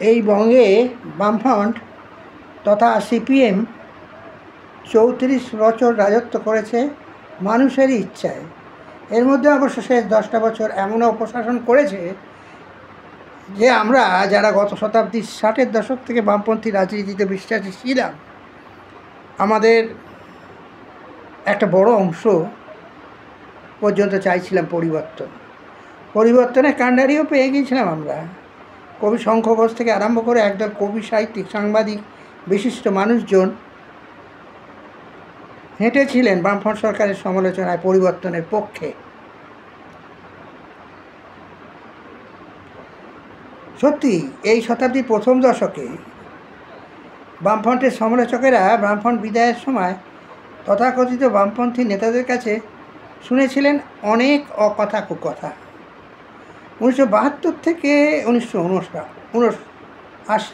এই বঙ্গে বামফ্রন্ট তথা সিপিএম 34 বছর রাজত্ব করেছে মানুষের ইচ্ছায়। এর মধ্যে অবশ্য শেষ 10টা বছর এমনও অপশাসন করেছে যে আমরা যারা গত শতাব্দীর 60-এর দশক থেকে বামপন্থী রাজনীতিতে বিশ্বাসী ছিলাম, আমাদের একটা বড় অংশ পর্যন্ত চাইছিলাম পরিবর্তনের কাণ্ডারিও পেয়ে গিয়েছিলাম আমরা। কবি শঙ্খ ঘোষ থেকে আরম্ভ করে একদল কবি, সাহিত্যিক, সাংবাদিক, বিশিষ্ট মানুষজন হেঁটেছিলেন বামফ্রন্ট সরকারের সমালোচনায়, পরিবর্তনের পক্ষে। সত্যি এই শতাব্দীর প্রথম দশকে বামফ্রন্টের সমালোচকেরা বামফ্রন্ট বিদায়ের সময় তথাকথিত বামপন্থী নেতাদের কাছে শুনেছিলেন অনেক অকথা কুকথা। 1972 থেকে 1979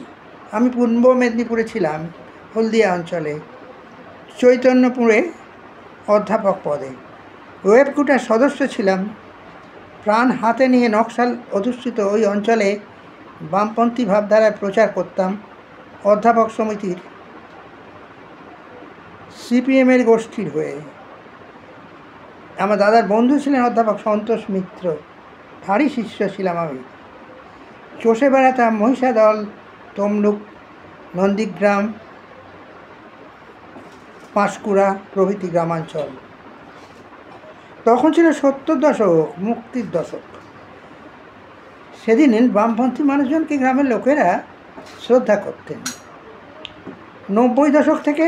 আমি পূর্ব মেদিনীপুরে ছিলাম, হলদিয়া অঞ্চলে, চৈতন্যপুরে অধ্যাপক পদে। ওয়েবকুটার সদস্য ছিলাম। প্রাণ হাতে নিয়ে নকশাল অধ্যুষিত ওই অঞ্চলে বামপন্থী ভাবধারায় প্রচার করতাম। অধ্যাপক সমিতির সিপিএমের গোষ্ঠীর হয়ে। আমার দাদার বন্ধু ছিলেন অধ্যাপক সন্তোষ মিত্র, তারই শিষ্য ছিলাম আমি। চষে বেড়াতাম মহিষাদল, তমলুক, নন্দীগ্রাম, পাঁশকুড়া প্রভৃতি গ্রামাঞ্চল। তখন ছিল 70 দশক, মুক্তির দশক। সেদিন বামপন্থী মানুষজনকে গ্রামের লোকেরা শ্রদ্ধা করতেন। 90 দশক থেকে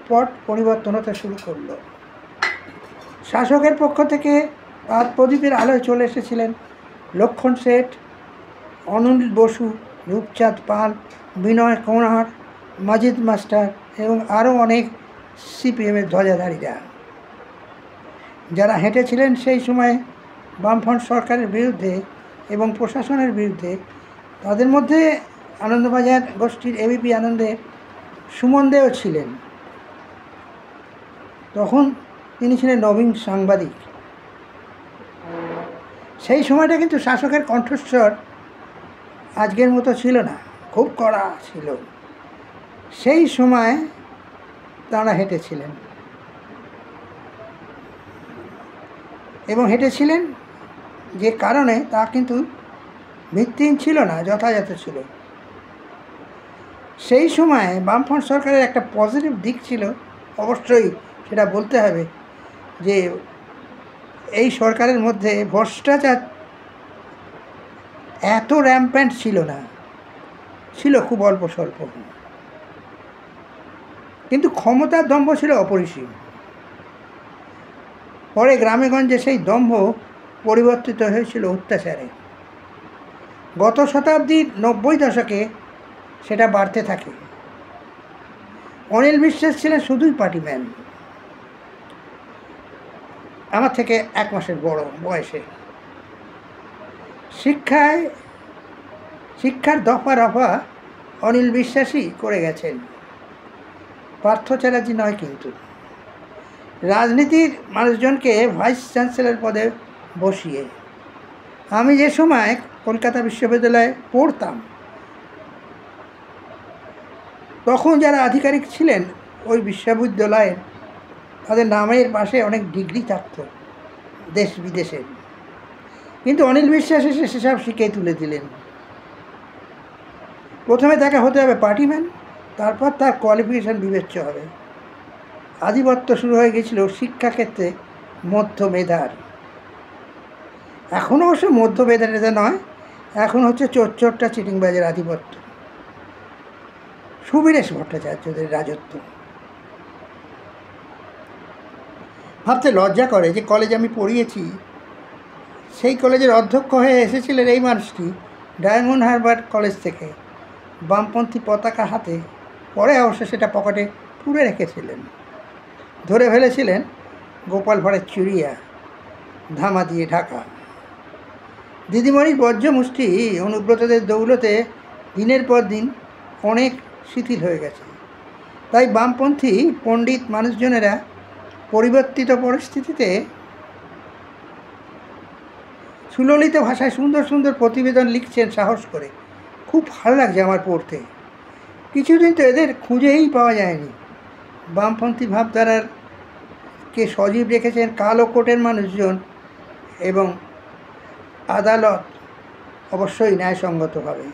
পট পরিবর্তন হতে শুরু করলো। শাসকের পক্ষ থেকে পাত প্রদীপের আলোয় চলে এসেছিলেন লক্ষণ শেঠ, অনিল বসু, রূপচাঁদ পাল, বিনয় কোনার, মাজিদ মাস্টার এবং আরও অনেক সিপিএমের ধ্বজাধারীরা, যারা হেঁটেছিলেন সেই সময় বামফ্রন্ট সরকারের বিরুদ্ধে এবং প্রশাসনের বিরুদ্ধে। তাদের মধ্যে আনন্দবাজার গোষ্ঠীর এবিপি আনন্দের সুমন দেও ছিলেন। তখন তিনি ছিলেন নবীন সাংবাদিক। সেই সময়টা কিন্তু শাসকের কণ্ঠস্বর আজকের মতো ছিল না, খুব কড়া ছিল। সেই সময় তাঁরা হেঁটেছিলেন এবং হেঁটেছিলেন যে কারণে তা কিন্তু ভিত্তিহীন ছিল না, যথাযথ ছিল। সেই সময় বামফ্রন্ট সরকারের একটা পজিটিভ দিক ছিল, অবশ্যই সেটা বলতে হবে, যে এই সরকারের মধ্যে ভ্রষ্টাচার এত র্যাম্প্যান্ট ছিল না, ছিল খুব অল্প স্বল্প, কিন্তু ক্ষমতার দম্ভ ছিল অপরিসীম। পরে গ্রামেগঞ্জে সেই দম্ভ পরিবর্তিত হয়েছিল অত্যাচারে। গত শতাব্দীর 90 দশকে সেটা বাড়তে থাকে। অনিল বিশ্বাস ছিলেন শুধুই পার্টিম্যান, আমার থেকে 1 মাসের বড় বয়সে। শিক্ষার দফা রফা অনিল বিশ্বাসই করে গেছেন, পার্থ চ্যাটার্জি নয়। কিন্তু রাজনীতির মানুষজনকে ভাইস চ্যান্সেলর পদে বসিয়ে, আমি যে সময় কলকাতা বিশ্ববিদ্যালয়ে পড়তাম, তখন যারা আধিকারিক ছিলেন ওই বিশ্ববিদ্যালয়ের, তাদের নামের পাশে অনেক ডিগ্রি থাকত দেশ বিদেশের, কিন্তু অনিল বিশ্বাস এসে সেসব শিখে তুলে দিলেন। প্রথমে তাকে হতে হবে পার্টিম্যান, তারপর তার কোয়ালিফিকেশান বিবেচ্য হবে। আধিপত্য শুরু হয়ে গেছিল শিক্ষাক্ষেত্রে মধ্য মেধার। এখনও অবশ্য মধ্য মেধা নয়, এখন হচ্ছে চোরটা চিটিংবাজের আধিপত্য, সুবীরেশ ভট্টাচার্যদের রাজত্ব। ভাবতে লজ্জা করে যে কলেজে আমি পড়িয়েছি, সেই কলেজের অধ্যক্ষ হয়ে এসেছিলেন এই মানুষটি ডায়মন্ড হারবার কলেজ থেকে, বামপন্থী পতাকা হাতে। পরে অবশ্য সেটা পকেটে পুরে রেখেছিলেন। ধরে ফেলেছিলেন গোপাল ভাঁড়ের চুরিয়া, ধামা দিয়ে ঢাকা। দিদিমণির বজ্র মুষ্টি অনুব্রতদের দৌলতে দিনের পর দিন অনেক শিথিল হয়ে গেছে। তাই বামপন্থী পণ্ডিত মানুষজনেরা পরিবর্তিত পরিস্থিতিতে সুললিত ভাষায় সুন্দর সুন্দর প্রতিবেদন লিখছেন সাহস করে। খুব ভালো লাগছে আমার পড়তে। কিছুদিন তো এদের খুঁজেই পাওয়া যায়নি। বামপন্থী ভাবধারার কে সজীব রেখেছেন কালো কোটের মানুষজন এবং আদালত অবশ্যই ন্যায়সঙ্গতভাবে।